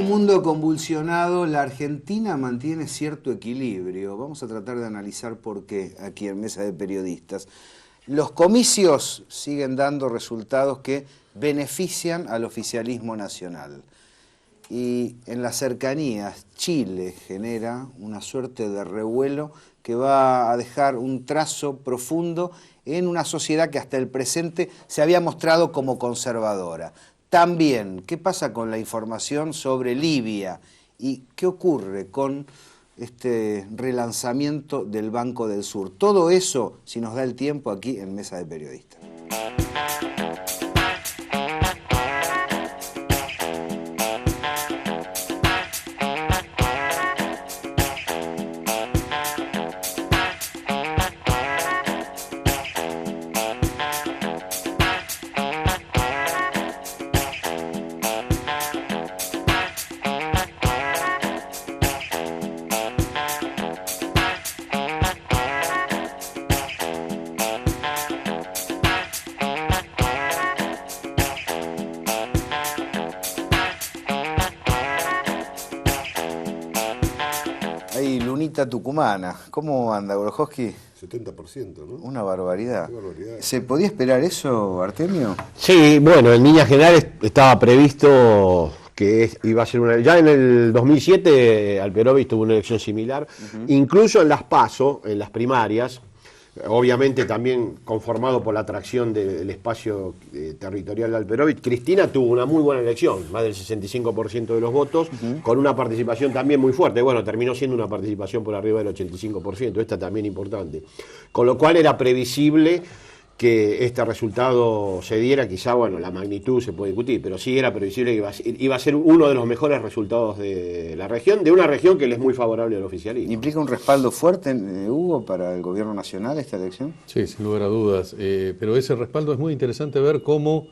un mundo convulsionado, la Argentina mantiene cierto equilibrio. Vamos a tratar de analizar por qué aquí en Mesa de Periodistas. Los comicios siguen dando resultados que benefician al oficialismo nacional. Y en las cercanías, Chile genera una suerte de revuelo que va a dejar un trazo profundo en una sociedad que hasta el presente se había mostrado como conservadora. También, ¿qué pasa con la información sobre Libia? ¿Y qué ocurre con este relanzamiento del Banco del Sur? Todo eso, si nos da el tiempo, aquí en Mesa de Periodistas. Tucumana. ¿Cómo anda, Grojowski? 70%, ¿no? Una barbaridad. Qué barbaridad. ¿Se podía esperar eso, Artemio? Sí, bueno, en líneas generales estaba previsto que iba a ser una... Ya en el 2007 Alperovich tuvo una elección similar, incluso en las PASO, en las primarias, obviamente también conformado por la atracción del espacio territorial de Alperovich. Cristina tuvo una muy buena elección, más del 65% de los votos, con una participación también muy fuerte. Bueno, terminó siendo una participación por arriba del 85%, esta también importante. Con lo cual era previsible que este resultado se diera, quizá, bueno, la magnitud se puede discutir, pero sí era previsible que iba a ser uno de los mejores resultados de la región, de una región que le es muy favorable al oficialismo. ¿Implica un respaldo fuerte, Hugo, para el gobierno nacional esta elección? Sí, sin lugar a dudas, pero ese respaldo es muy interesante ver cómo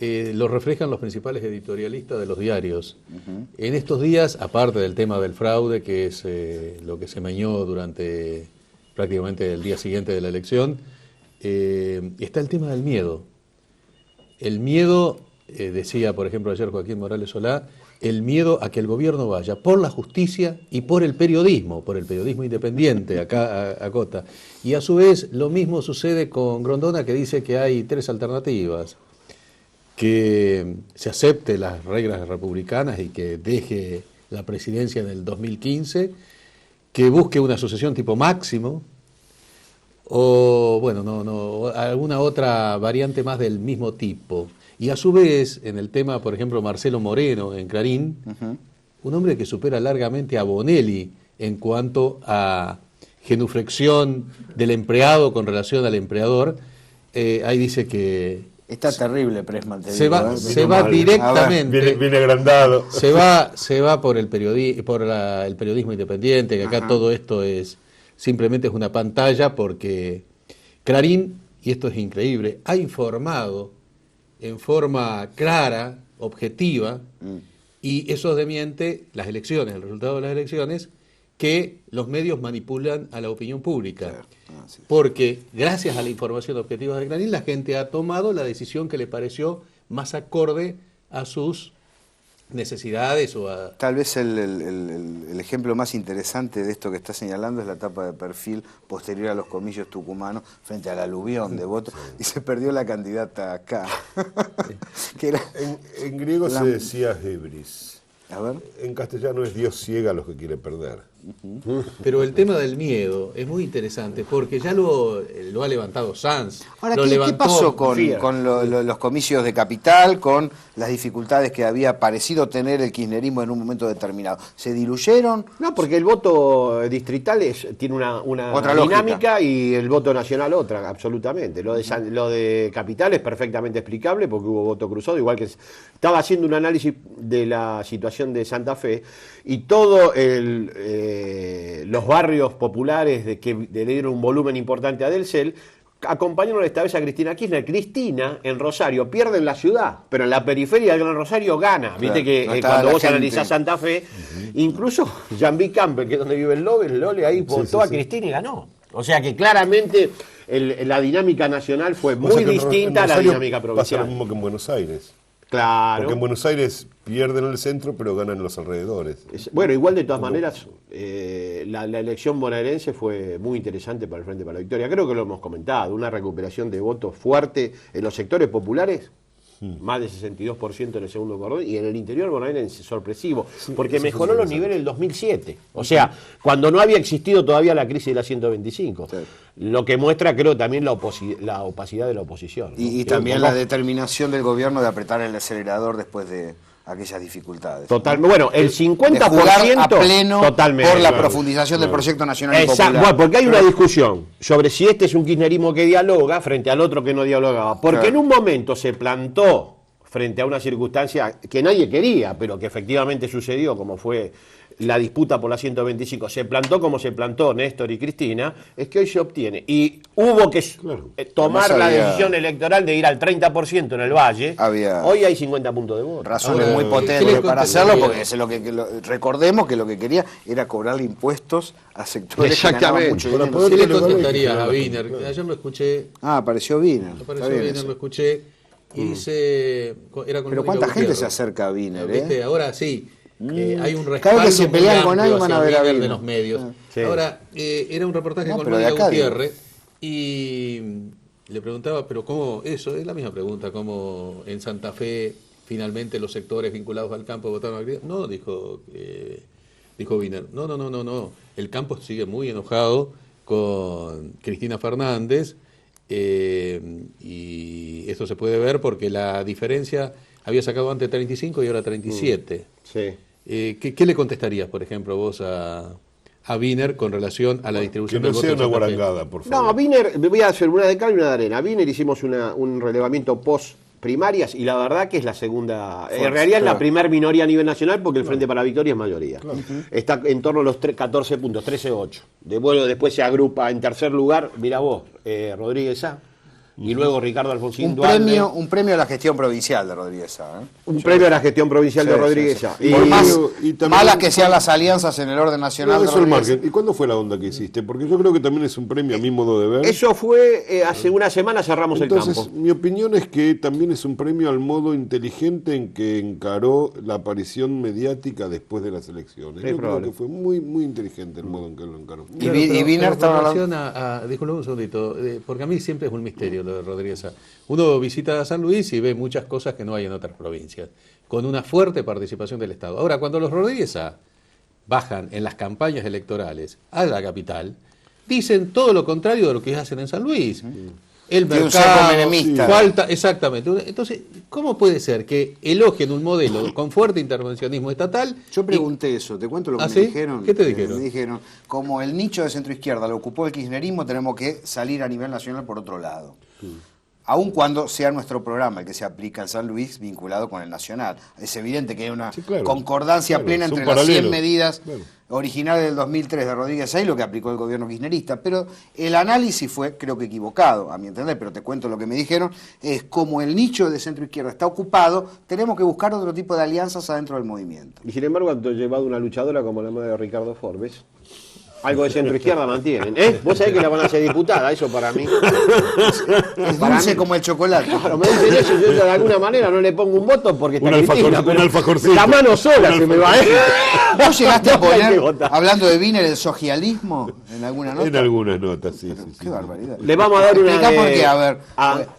lo reflejan los principales editorialistas de los diarios. En estos días, aparte del tema del fraude, que es lo que se meñó durante prácticamente el día siguiente de la elección, está el tema del miedo. El miedo, decía por ejemplo ayer Joaquín Morales Solá, el miedo a que el gobierno vaya por la justicia y por el periodismo independiente, acá acota. Y a su vez lo mismo sucede con Grondona, que dice que hay tres alternativas: que se acepte las reglas republicanas y que deje la presidencia en el 2015, que busque una sucesión tipo Máximo, o bueno, alguna otra variante más del mismo tipo. Y a su vez, en el tema, por ejemplo, Marcelo Moreno en Clarín, un hombre que supera largamente a Bonelli en cuanto a genuflexión del empleado con relación al empleador, ahí dice que... Está terrible, Pressman. Se va directamente. Viene agrandado. Se va por el periodismo independiente, que acá todo esto es... Simplemente es una pantalla, porque Clarín, y esto es increíble, ha informado en forma clara, objetiva, y eso desmiente las elecciones, el resultado de las elecciones, que los medios manipulan a la opinión pública. Porque gracias a la información objetiva de Clarín, la gente ha tomado la decisión que le pareció más acorde a sus necesidades o a... Tal vez el ejemplo más interesante de esto que está señalando es la tapa de perfil posterior a los comicios tucumanos frente al aluvión de votos, y se perdió la candidata acá. Que era en griego se decía hebris. A ver. En castellano es Dios ciega a los que quiere perder. Pero el tema del miedo es muy interesante, porque ya lo ha levantado Sanz. Ahora, ¿qué pasó con los comicios de Capital, con las dificultades que había parecido tener el kirchnerismo en un momento determinado? ¿Se diluyeron? No, porque el voto distrital tiene una otra dinámica lógica, y el voto nacional otra, absolutamente. Lo de Capital es perfectamente explicable porque hubo voto cruzado, igual que estaba haciendo un análisis de la situación de Santa Fe y todo los barrios populares que le dieron un volumen importante a Delcel acompañaron esta vez a Cristina Kirchner. Cristina en Rosario pierde en la ciudad, pero en la periferia del Gran Rosario gana. Claro, viste que cuando vos analizás Santa Fe, incluso Jean-Vicq Campbell, que es donde vive el Lole, ahí votó a Cristina y ganó. O sea que claramente la dinámica nacional fue muy distinta a la dinámica provincial. Pasa lo mismo que en Buenos Aires. Claro. Porque en Buenos Aires pierden el centro, pero ganan en los alrededores. Bueno, igual de todas maneras, la elección bonaerense fue muy interesante para el Frente para la Victoria. Creo que lo hemos comentado, una recuperación de votos fuerte en los sectores populares, más de 62% en el segundo cordón, y en el interior bonaerense sorpresivo, porque mejoró los niveles del 2007. O sea, cuando no había existido todavía la crisis de la 125. Sí. Lo que muestra, creo, también la opacidad de la oposición, ¿no? Y también la determinación del gobierno de apretar el acelerador después de aquellas dificultades. Totalmente. Bueno, el 50% de jugar a pleno totalmente, por la profundización del proyecto nacional y popular. Bueno, porque hay una discusión sobre si este es un kirchnerismo que dialoga frente al otro que no dialogaba. Porque en un momento se plantó frente a una circunstancia que nadie quería, pero que efectivamente sucedió, como fue la disputa por la 125, se plantó como se plantó Néstor y Cristina, es que hoy se obtiene. Y hubo que tomar la decisión electoral de ir al 30% en el Valle. Hoy hay 50 puntos de voto. Razones muy potentes para hacerlo, porque recordemos que lo que quería era cobrarle impuestos a sectores que ganaban mucho dinero. ¿Qué le contestarías a Wiener? Ayer lo escuché. Apareció Wiener. Lo escuché y dice... Pero ¿cuánta gente se acerca a Wiener? ¿Viste? Ahora sí. Hay un respaldo cada vez que se pelean con alguien van a ver a de los medios. Sí. Ahora, era un reportaje con María Gutiérrez y le preguntaba, pero ¿cómo eso? Es la misma pregunta, ¿cómo en Santa Fe finalmente los sectores vinculados al campo votaron a Cristina? No, dijo Wiener, no. El campo sigue muy enojado con Cristina Fernández y esto se puede ver porque la diferencia había sacado antes 35 y ahora 37. Sí. ¿Qué le contestarías, por ejemplo, vos a Wiener con relación a la distribución del voto? Que no sea una guarangada, por favor. No, Wiener, voy a hacer una de cal y una de arena. A Wiener hicimos un relevamiento post primarias y la verdad que es la segunda, en realidad es la primer minoría a nivel nacional porque el Frente para la Victoria es mayoría. Está en torno a los 14 puntos, 13-8. Después se agrupa en tercer lugar, mira vos, Rodríguez Sá. Y luego Ricardo Alfonsín Duhalde. Un premio a la gestión provincial de Rodríguez Sá. Un premio a la gestión provincial de Rodríguez Sá. Y por más malas que sean las alianzas en el orden nacional. Eso es el margen. ¿Y cuándo fue la onda que hiciste? Porque yo creo que también es un premio a mi modo de ver. Eso fue hace una semana cerramos Entonces, el campo. Mi opinión es que también es un premio al modo inteligente en que encaró la aparición mediática después de las elecciones. Yo creo que fue muy, muy inteligente el modo en que lo encaró. Y Wiener estaba hablando. Disculpe un segundito, porque a mí siempre es un misterio lo de Rodríguez Sá. Uno visita San Luis y ve muchas cosas que no hay en otras provincias, con una fuerte participación del Estado. Ahora, cuando los Rodríguez Sá bajan en las campañas electorales a la capital, dicen todo lo contrario de lo que hacen en San Luis. El mercado, falta, exactamente. Entonces, ¿cómo puede ser que elogien un modelo con fuerte intervencionismo estatal? Yo pregunté eso, te cuento lo que me dijeron. ¿Qué te dijeron? Me dijeron, como el nicho de centro izquierda lo ocupó el kirchnerismo, tenemos que salir a nivel nacional por otro lado. Aun cuando sea nuestro programa el que se aplica al San Luis vinculado con el nacional. Es evidente que hay una concordancia plena entre las 100 medidas originales del 2003 de Rodríguez Sá y lo que aplicó el gobierno kirchnerista. Pero el análisis fue, creo que equivocado, a mi entender, pero te cuento lo que me dijeron, es como el nicho de centro izquierda está ocupado, tenemos que buscar otro tipo de alianzas adentro del movimiento. Y sin embargo, han llevado una luchadora como la madre de Ricardo Forbes. Algo de centro izquierda mantienen. Vos sabés que la van a hacer diputada, eso para mí. Es dulce como el chocolate. Claro, me dicen eso, yo de alguna manera no le pongo un voto porque está Cristina, pero la mano sola se me va. ¿Vos llegaste a poner, hablando de Wiener, el socialismo en alguna nota? En algunas notas, sí. Qué barbaridad. Le vamos a dar una... Explica por qué, a ver.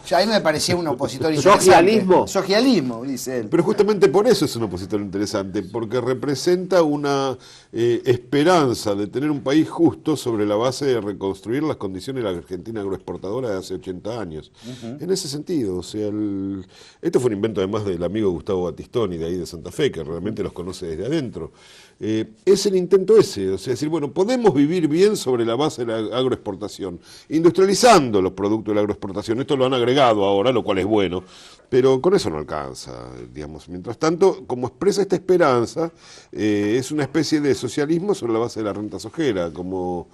Ya a mí me parecía un opositor interesante. ¿Socialismo? Socialismo, dice él. Pero justamente por eso es un opositor interesante, porque representa una esperanza de tener un país justo sobre la base de reconstruir las condiciones de la Argentina agroexportadora de hace 80 años. En ese sentido, o sea, esto fue un invento además del amigo Gustavo Battistoni de ahí de Santa Fe, que realmente los conoce desde adentro. Es el intento ese, o sea, decir, bueno, podemos vivir bien sobre la base de la agroexportación, industrializando los productos de la agroexportación. Esto lo han agregado ahora, lo cual es bueno, pero con eso no alcanza, digamos. Mientras tanto, como expresa esta esperanza, es una especie de socialismo sobre la base de la renta sojera, como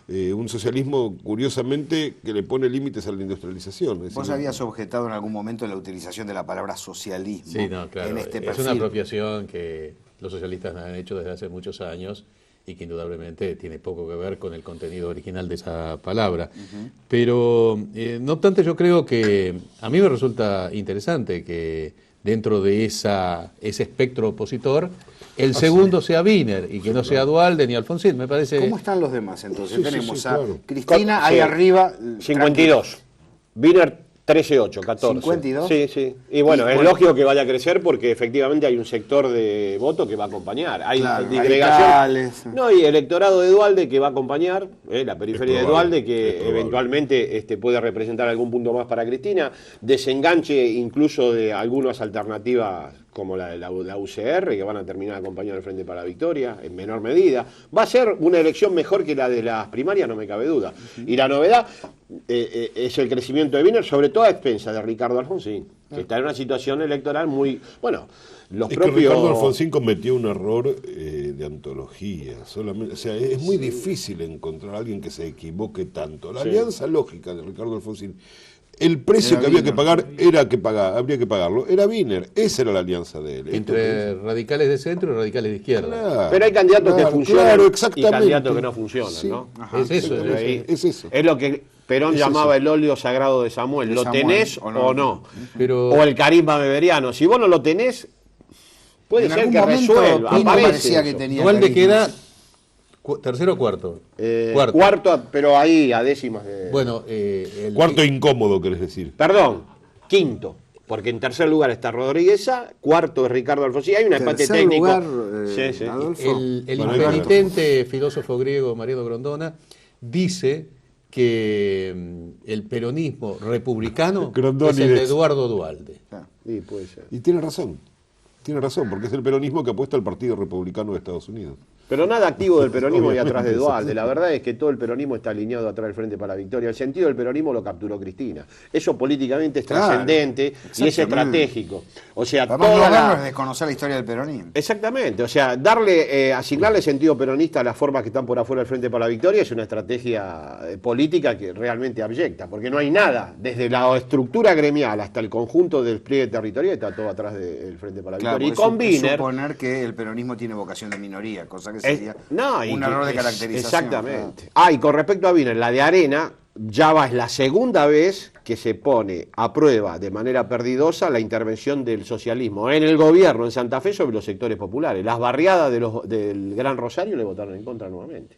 un socialismo, curiosamente, que le pone límites a la industrialización. Vos habías objetado en algún momento la utilización de la palabra socialismo. Sí, no, claro. En este es perfil. Una apropiación que los socialistas han hecho desde hace muchos años y que indudablemente tiene poco que ver con el contenido original de esa palabra. Pero, no obstante, yo creo que a mí me resulta interesante que dentro de ese espectro opositor, el segundo sea Wiener y que no sea Duhalde ni Alfonsín. Me parece. ¿Cómo están los demás entonces? Sí, Tenemos sí, a claro. Cristina ahí Sí. arriba. 52. Wiener 13,8, 14. 52. Sí, sí. Y bueno, Y es bueno. lógico que vaya a crecer porque efectivamente hay un sector de voto que va a acompañar. Hay Claro, disgregación. radicales. No, y electorado de Duhalde que va a acompañar, la periferia de Es Duhalde, probable, que es probable. eventualmente puede representar algún punto más para Cristina. Desenganche incluso de algunas alternativas como la de la UCR, que van a terminar acompañando al Frente para la Victoria, en menor medida. Va a ser una elección mejor que la de las primarias, no me cabe duda. Y la novedad es el crecimiento de Wiener, sobre todo a expensa de Ricardo Alfonsín, que está en una situación electoral muy... Bueno, los Es propios... que Ricardo Alfonsín cometió un error de antología. Solamente, o sea, es muy difícil encontrar a alguien que se equivoque tanto. La alianza lógica de Ricardo Alfonsín, el precio Era que había Wiener. que pagar habría que pagarlo. Era Wiener, esa era la alianza de él. Entre radicales de centro y radicales de izquierda. Claro, Pero hay candidatos que claro, funcionan claro, y exactamente. candidatos que no funcionan, Sí. ¿no? Es eso, Pero es ahí- Es eso. Es lo que Perón Es llamaba eso. el óleo sagrado de Samuel. De ¿Lo Samuel, tenés o o no? no? Pero O el carisma beberiano. Si vos no lo tenés, puede En ser algún que momento resuelva. Pino Aparece parecía que eso. tenía Duhalde carisma. queda tercero o cuarto. Cuarto, pero ahí a décimas de... Bueno, Cuarto incómodo, querés decir. Perdón, quinto. Porque en tercer lugar está Rodríguez Sá, cuarto es Ricardo Alfonsín. Hay un empate Tercer técnico. lugar, Sí, sí. Adolfo. el Bueno, impenitente filósofo griego Mariano Grondona dice que el peronismo republicano es el de Grondónides. Eduardo Duhalde. Sí, puede ser. Y tiene razón, porque es el peronismo que apuesta al Partido Republicano de Estados Unidos. Pero nada activo del peronismo y atrás de Obviamente, Duhalde. La verdad es que todo el peronismo está alineado atrás del Frente para la Victoria. El sentido del peronismo lo capturó Cristina. Eso políticamente es Claro, trascendente y es exactamente. estratégico. O sea, Además, toda no la... es desconocer la historia del peronismo. Exactamente, o sea, asignarle sentido peronista a las formas que están por afuera del Frente para la Victoria es una estrategia política que realmente abyecta, porque no hay nada, desde la estructura gremial hasta el conjunto del despliegue territorial, está todo atrás del Frente para la Claro, Victoria. Y porque con es Wiener... suponer que el peronismo tiene vocación de minoría, cosa que sería y un que error de es- caracterización. Exactamente. Y con respecto a Wiener, la de Arena, es la segunda vez que se pone a prueba de manera perdidosa la intervención del socialismo en el gobierno en Santa Fe sobre los sectores populares. Las barriadas del Gran Rosario le votaron en contra nuevamente.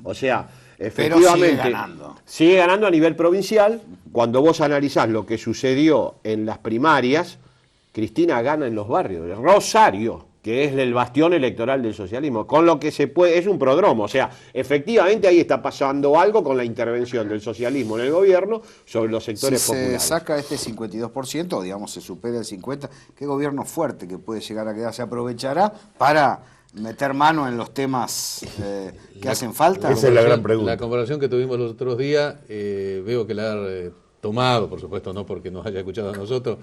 O sea, efectivamente sigue ganando. sigue ganando a nivel provincial. Cuando vos analizás lo que sucedió en las primarias, Cristina gana en los barrios de Rosario, que es el bastión electoral del socialismo, con lo que se puede, es un prodromo, o sea, efectivamente ahí está pasando algo con la intervención del socialismo en el gobierno sobre los Si sectores se populares. saca este 52%, o digamos se supera el 50%, ¿qué gobierno fuerte que puede llegar a quedar se aprovechará para meter mano en los temas que hacen falta? Esa es la gran pregunta. La comparación que tuvimos los otros días, veo que la ha tomado, por supuesto, no porque nos haya escuchado a nosotros,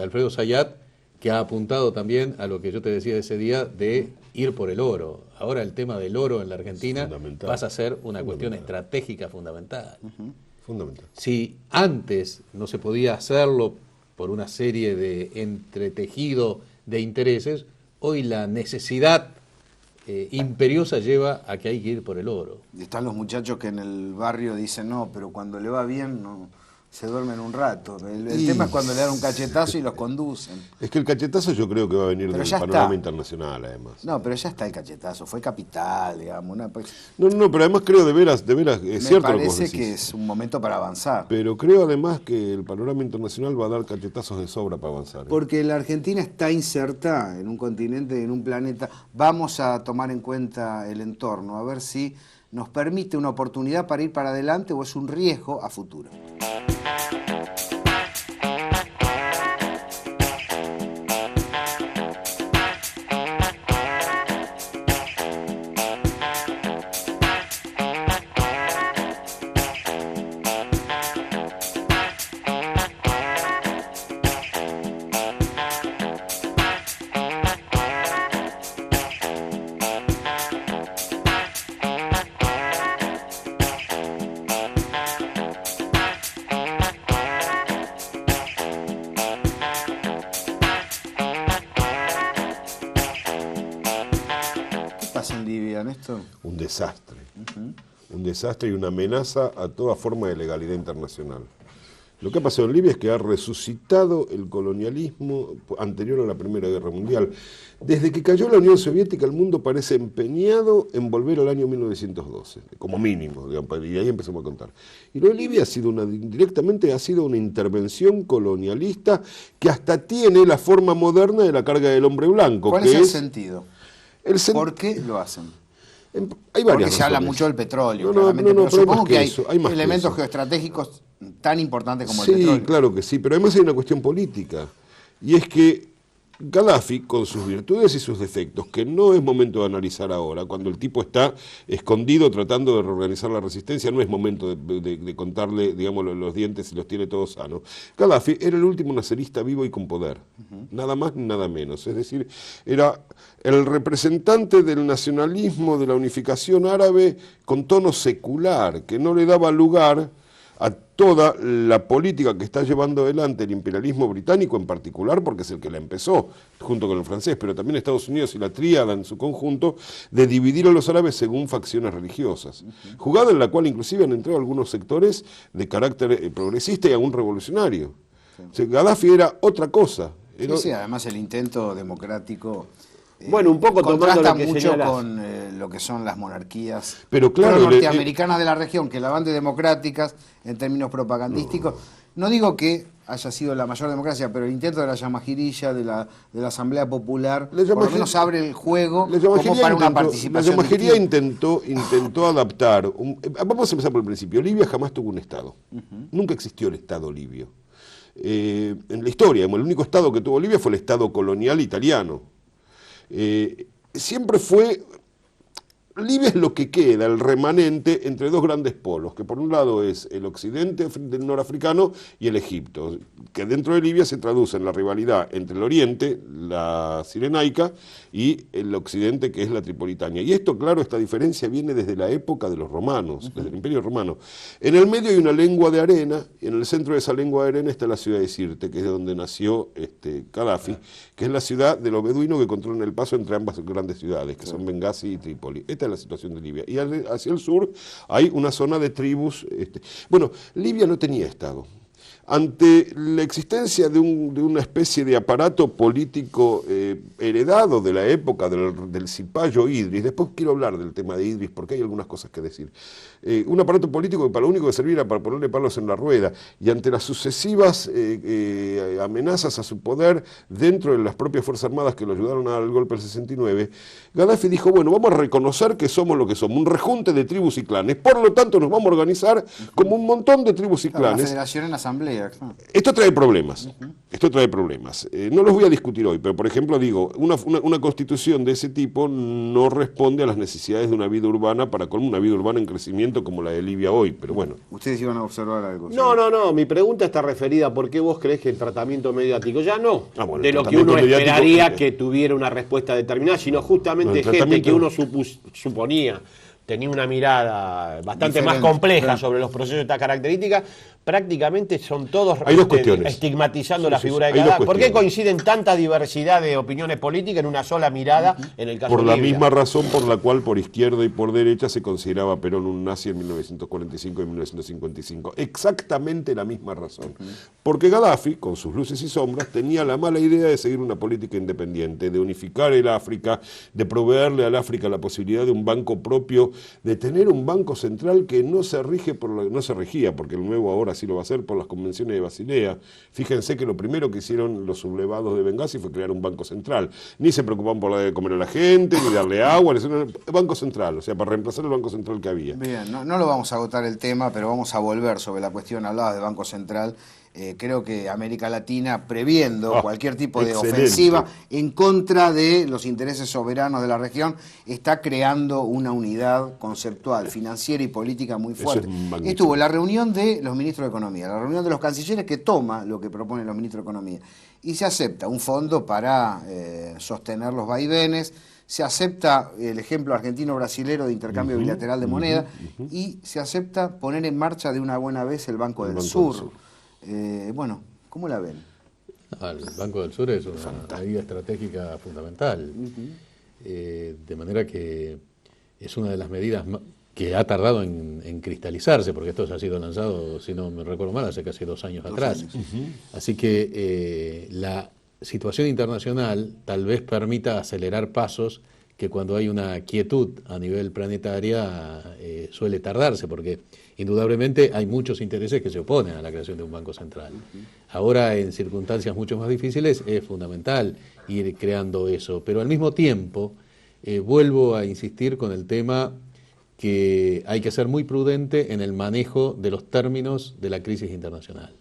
Alfredo Zayat, que ha apuntado también a lo que yo te decía ese día de ir por el oro. Ahora el tema del oro en la Argentina Fundamental. pasa a ser una cuestión estratégica fundamental. Fundamental. Si antes no se podía hacerlo por una serie de entretejido de intereses, hoy la necesidad imperiosa lleva a que hay que ir por el oro. Y están los muchachos que en el barrio dicen, no, pero cuando le va bien no se duermen un rato. El tema es cuando le dan un cachetazo y los conducen. Es que el cachetazo yo creo que va a venir Pero del ya panorama está. internacional, además. No, pero ya está el cachetazo, fue capital, digamos. No, pero además creo de veras, es Me cierto lo que vos parece decís. que es un momento para avanzar. Pero creo además que el panorama internacional va a dar cachetazos de sobra para avanzar. Porque la Argentina está inserta en un continente, en un planeta. Vamos a tomar en cuenta el entorno, a ver si nos permite una oportunidad para ir para adelante o es un riesgo a futuro. ¿Qué pasa en Libia, Néstor? Un desastre. Un desastre y una amenaza a toda forma de legalidad internacional. Lo que ha pasado en Libia es que ha resucitado el colonialismo anterior a la Primera Guerra Mundial. Desde que cayó la Unión Soviética, el mundo parece empeñado en volver al año 1912, como mínimo, digamos, y ahí empezamos a contar. Y lo de Libia ha sido directamente ha sido una intervención colonialista que hasta tiene la forma moderna de la carga del hombre blanco. ¿Cuál es el sentido? ¿Por qué lo hacen? Hay varias Porque se habla razones. mucho del petróleo, No, claramente, pero pero supongo más que eso, hay más que elementos eso. geoestratégicos tan importantes como el Sí, petróleo. claro que sí, pero además hay una cuestión política, y es que Gaddafi, con sus virtudes y sus defectos, que no es momento de analizar ahora, cuando el tipo está escondido tratando de reorganizar la resistencia, no es momento de contarle, digamos, los dientes y los tiene todos sanos. Gaddafi era el último nacerista vivo y con poder, nada más ni nada menos. Es decir, era el representante del nacionalismo, de la unificación árabe con tono secular, que no le daba lugar a toda la política que está llevando adelante el imperialismo británico en particular, porque es el que la empezó, junto con el francés, pero también Estados Unidos y la tríada en su conjunto, de dividir a los árabes según facciones religiosas. Jugada en la cual inclusive han entrado algunos sectores de carácter progresista y aún revolucionario. O sea, Gaddafi era otra cosa. Era... Sí, además el intento democrático Bueno, un poco tomando contrasta lo que mucho señalás. con lo que son las monarquías Pero claro, norteamericanas de la región, que la van de democráticas en términos propagandísticos. No digo que haya sido la mayor democracia, pero el intento de la Yamahiriya, de la Asamblea Popular, por lo menos abre el juego como para una participación. La Yamahiriya intentó adaptar. Vamos a empezar por el principio. Libia jamás tuvo un Estado. Nunca existió el Estado libio. En la historia, el único Estado que tuvo Libia fue el Estado colonial italiano. Siempre fue... Libia es lo que queda, el remanente entre dos grandes polos, que por un lado es el occidente del norafricano y el Egipto, que dentro de Libia se traduce en la rivalidad entre el oriente, la cirenaica, y el occidente, que es la tripolitania. Y esto, claro, esta diferencia viene desde la época de los romanos, desde el Imperio Romano. En el medio hay una lengua de arena, y en el centro de esa lengua de arena está la ciudad de Sirte, que es de donde nació Gaddafi, que es la ciudad de los beduinos que controlan el paso entre ambas grandes ciudades, que son Bengasi y Trípoli. Esta es la situación de Libia. Y hacia el sur hay una zona de tribus. Bueno, Libia no tenía Estado. Ante la existencia de una especie de aparato político heredado de la época del cipayo Idris, después quiero hablar del tema de Idris porque hay algunas cosas que decir, un aparato político que para lo único que servía era para ponerle palos en la rueda, y ante las sucesivas amenazas a su poder dentro de las propias Fuerzas Armadas que lo ayudaron a dar el golpe del 69, Gaddafi dijo, bueno, vamos a reconocer que somos lo que somos, un rejunte de tribus y clanes, por lo tanto nos vamos a organizar como un montón de tribus y clanes. La federación en asamblea. Claro. Esto trae problemas, no los voy a discutir hoy, pero por ejemplo digo, una constitución de ese tipo no responde a las necesidades de una vida urbana para con una vida urbana en crecimiento como la de Libia hoy, pero bueno. Ustedes iban a observar algo. No, mi pregunta está referida a por qué vos crees que el tratamiento mediático, ya no bueno, de lo que uno esperaría que tuviera una respuesta determinada, sino justamente gente que uno suponía tenía una mirada bastante diferente, más compleja claro, sobre los procesos de estas características, prácticamente son todos estigmatizando la figura de Gaddafi. ¿Por qué coinciden tanta diversidad de opiniones políticas en una sola mirada en el caso de Libia? Por la misma razón por la cual por izquierda y por derecha se consideraba a Perón un nazi en 1945 y 1955. Exactamente la misma razón. Porque Gaddafi, con sus luces y sombras, tenía la mala idea de seguir una política independiente, de unificar el África, de proveerle al África la posibilidad de un banco propio, de tener un banco central que no se regía, porque el nuevo ahora sí lo va a hacer, por las convenciones de Basilea. Fíjense que lo primero que hicieron los sublevados de Bengasi fue crear un banco central. Ni se preocupaban por la de comer a la gente, ni darle agua, banco central, o sea, para reemplazar el banco central que había. Bien, no lo vamos a agotar el tema, pero vamos a volver sobre la cuestión. Hablabas de Banco Central. Creo que América Latina, previendo cualquier tipo de ofensiva en contra de los intereses soberanos de la región, está creando una unidad conceptual, financiera y política muy fuerte. Estuvo la reunión de los ministros de Economía, la reunión de los cancilleres, que toma lo que proponen los ministros de Economía, y se acepta un fondo para sostener los vaivenes, se acepta el ejemplo argentino-brasilero de intercambio bilateral de moneda, y se acepta poner en marcha de una buena vez el Banco del Sur. Bueno, ¿cómo la ven? El Banco del Sur es una medida estratégica fundamental, de manera que es una de las medidas que ha tardado en cristalizarse, porque esto ya ha sido lanzado, si no me recuerdo mal, hace casi 2 años atrás. Así que la situación internacional tal vez permita acelerar pasos que cuando hay una quietud a nivel planetaria suele tardarse, porque indudablemente hay muchos intereses que se oponen a la creación de un banco central. Ahora, en circunstancias mucho más difíciles, es fundamental ir creando eso, pero al mismo tiempo vuelvo a insistir con el tema que hay que ser muy prudente en el manejo de los términos de la crisis internacional.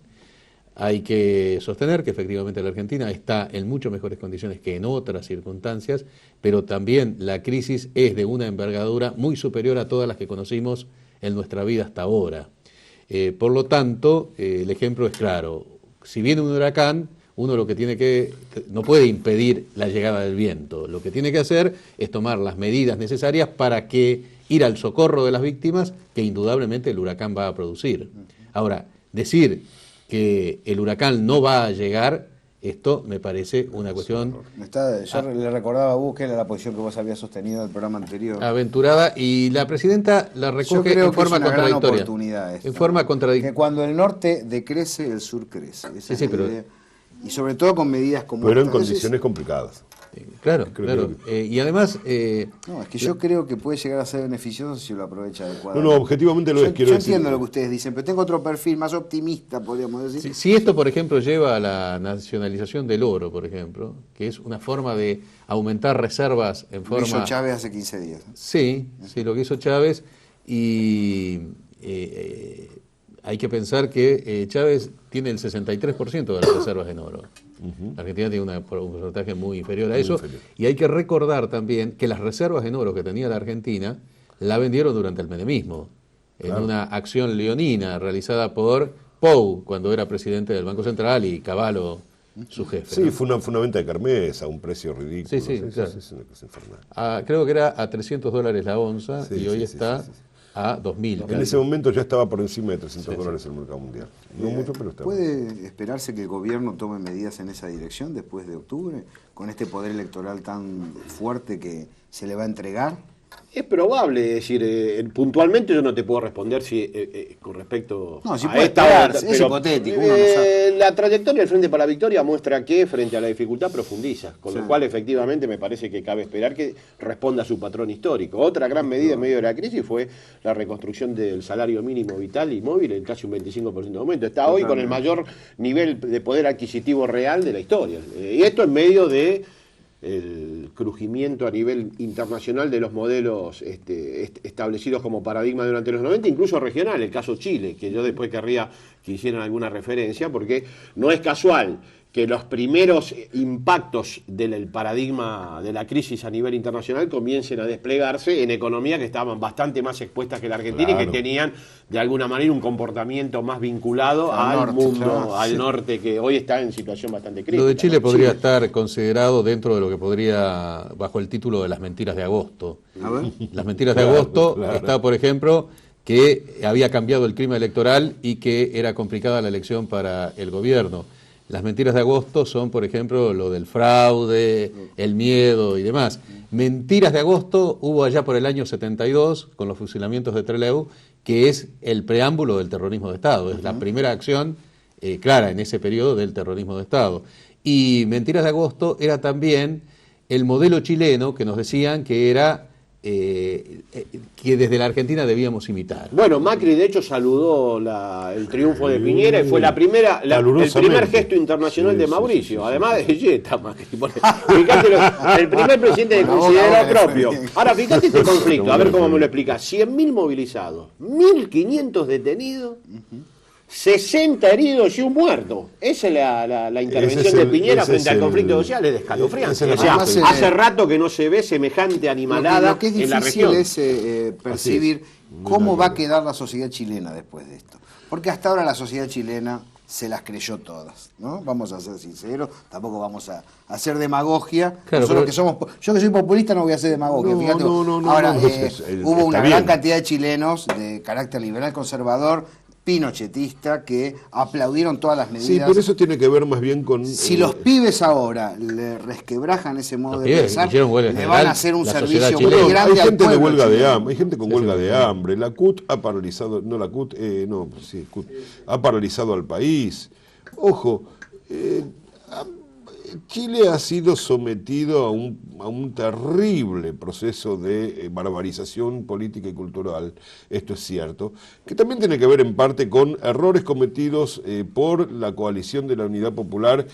Hay que sostener que efectivamente la Argentina está en mucho mejores condiciones que en otras circunstancias, pero también la crisis es de una envergadura muy superior a todas las que conocimos en nuestra vida hasta ahora. Por lo tanto, el ejemplo es claro. Si viene un huracán, uno lo que no puede impedir la llegada del viento. Lo que tiene que hacer es tomar las medidas necesarias para ir al socorro de las víctimas que indudablemente el huracán va a producir. Ahora, decir que el huracán no va a llegar, esto me parece una cuestión... Yo le recordaba a vos que era la posición que vos habías sostenido en el programa anterior. Aventurada, y la presidenta la recoge en forma contradictoria. En forma contradictoria. Que cuando el norte decrece, el sur crece. Esa Sí, es la pero... idea. Y sobre todo con medidas como Pero en estas. condiciones complicadas. Claro. Y además... No, es que yo creo que puede llegar a ser beneficioso si lo aprovecha adecuadamente. No, objetivamente lo es, quiero yo decir. entiendo lo que ustedes dicen, pero tengo otro perfil más optimista, podríamos decir. Si esto, por ejemplo, lleva a la nacionalización del oro, por ejemplo, que es una forma de aumentar reservas en forma... Lo hizo Chávez hace 15 días. Sí, lo que hizo Chávez, y hay que pensar que Chávez tiene el 63% de las reservas en oro. La Argentina tiene un porcentaje muy inferior a eso. Y hay que recordar también que las reservas en oro que tenía la Argentina la vendieron durante el menemismo, en una acción leonina realizada por Pou, cuando era presidente del Banco Central, y Cavallo, su jefe. Sí, ¿no? fue una venta de kermés a un precio ridículo. Sí, claro. Es una cosa infernal. Creo que era a $300 la onza, y hoy está... a 2.000. En ese momento ya estaba por encima de $300 el mercado mundial. No mucho, pero estaba. ¿Puede esperarse que el gobierno tome medidas en esa dirección después de octubre, con este poder electoral tan fuerte que se le va a entregar? Es probable, es decir, puntualmente yo no te puedo responder si con respecto no, si a puede esta... es hipotético, uno no sabe. La trayectoria del Frente para la Victoria muestra que frente a la dificultad profundiza, con lo cual efectivamente me parece que cabe esperar que responda a su patrón histórico. Otra gran medida en medio de la crisis fue la reconstrucción del salario mínimo vital y móvil en casi un 25% de aumento. Está hoy con el mayor nivel de poder adquisitivo real de la historia. Y esto en medio de el crujimiento a nivel internacional de los modelos establecidos como paradigma durante los 90, incluso regional, el caso Chile, que yo después querría que hicieran alguna referencia, porque no es casual que los primeros impactos del paradigma de la crisis a nivel internacional comiencen a desplegarse en economías que estaban bastante más expuestas que la Argentina, y que tenían de alguna manera un comportamiento más vinculado al mundo, al norte, que hoy está en situación bastante crítica. Lo de Chile podría estar considerado dentro de lo que podría, bajo el título de las mentiras de agosto. A ver. Las mentiras de agosto está, por ejemplo, que había cambiado el clima electoral y que era complicada la elección para el gobierno. Las mentiras de agosto son, por ejemplo, lo del fraude, el miedo y demás. Mentiras de agosto hubo allá por el año 72, con los fusilamientos de Trelew, que es el preámbulo del terrorismo de Estado. Es la primera acción clara en ese periodo del terrorismo de Estado. Y mentiras de agosto era también el modelo chileno que nos decían que era... que desde la Argentina debíamos imitar. Bueno, Macri de hecho saludó el triunfo de Piñera y fue el primer gesto internacional de Mauricio, además de Yeta, Macri. Fíjate, el primer presidente que consideró propio. Ahora, fíjate este conflicto, a ver cómo me lo explicas. 100.000 movilizados, 1.500 detenidos, 60 heridos y un muerto. Esa es la intervención de Piñera frente al conflicto social, es escalofriante. O sea, hace rato que no se ve semejante animalada lo que es en la región. difícil es percibir cómo va a quedar la sociedad chilena después de esto. Porque hasta ahora la sociedad chilena se las creyó todas, ¿no? Vamos a ser sinceros, tampoco vamos a hacer demagogia. Claro, yo que soy populista no voy a hacer demagogia. Ahora, hubo una gran cantidad de chilenos de carácter liberal conservador pinochetista que aplaudieron todas las medidas. Sí, pero eso tiene que ver más bien con... Si los pibes ahora le resquebrajan ese modo Los de pibes pensar, hicieron huelga le general, van a hacer un la servicio sociedad muy chilena. grande hay al gente de pueblo huelga de chileno. hambre, hay gente con huelga de hambre. La CUT ha paralizado, no la CUT, no, sí, CUT, ha paralizado al país. Ojo, Chile ha sido sometido a un terrible proceso de barbarización política y cultural, esto es cierto, que también tiene que ver en parte con errores cometidos por la coalición de la Unidad Popular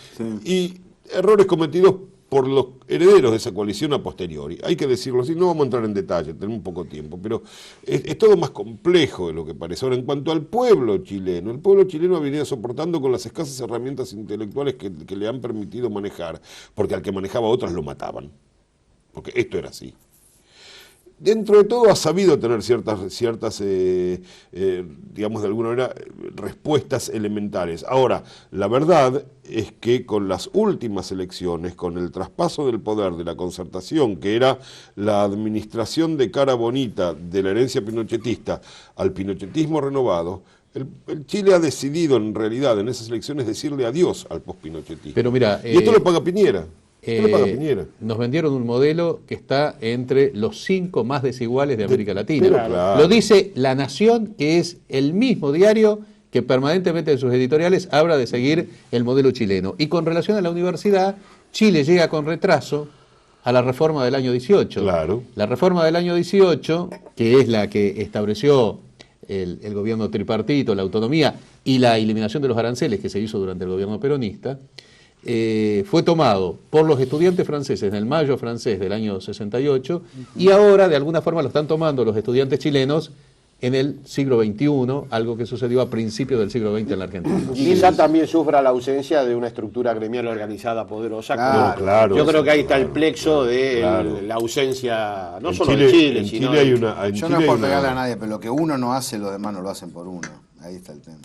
y errores cometidos por los herederos de esa coalición a posteriori. Hay que decirlo así, no vamos a entrar en detalle, tenemos poco tiempo, pero es todo más complejo de lo que parece. Ahora, en cuanto al pueblo chileno, el pueblo chileno ha venido soportando con las escasas herramientas intelectuales que le han permitido manejar, porque al que manejaba otras lo mataban, porque esto era así. Dentro de todo ha sabido tener ciertas digamos de alguna manera, respuestas elementales. Ahora, la verdad es que con las últimas elecciones, con el traspaso del poder de la concertación, que era la administración de cara bonita de la herencia pinochetista al pinochetismo renovado, el Chile ha decidido en realidad en esas elecciones decirle adiós al post-pinochetismo. Pero mira, y esto lo paga Piñera. Nos vendieron un modelo que está entre los 5 más desiguales de América Latina. Claro. Lo dice La Nación, que es el mismo diario que permanentemente en sus editoriales habla de seguir el modelo chileno. Y con relación a la universidad, Chile llega con retraso a la reforma del año 18. Claro. La reforma del año 18, que es la que estableció el gobierno tripartito, la autonomía y la eliminación de los aranceles que se hizo durante el gobierno peronista, fue tomado por los estudiantes franceses en el Mayo francés del año 68 y ahora de alguna forma lo están tomando los estudiantes chilenos en el siglo XXI, algo que sucedió a principios del siglo XX en la Argentina. Quizá también sufra la ausencia de una estructura gremial organizada poderosa. Claro, yo creo que ahí está el plexo de Claro. la ausencia, no En solo Chile- de Chile, en sino Chile hay una- en Yo Chile no es hay por una- pegarle a nadie, pero lo que uno no hace, los demás no lo hacen por uno. Ahí está el tema.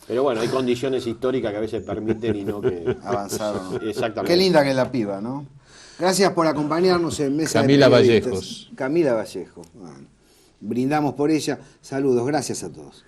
Pero bueno, hay condiciones históricas que a veces permiten y no que... Avanzaron. Exactamente. Qué linda que es la piba, ¿no? Gracias por acompañarnos en Mesa Camila de Periodistas. Vallejos. Camila Vallejo. Bueno, brindamos por ella. Saludos, gracias a todos.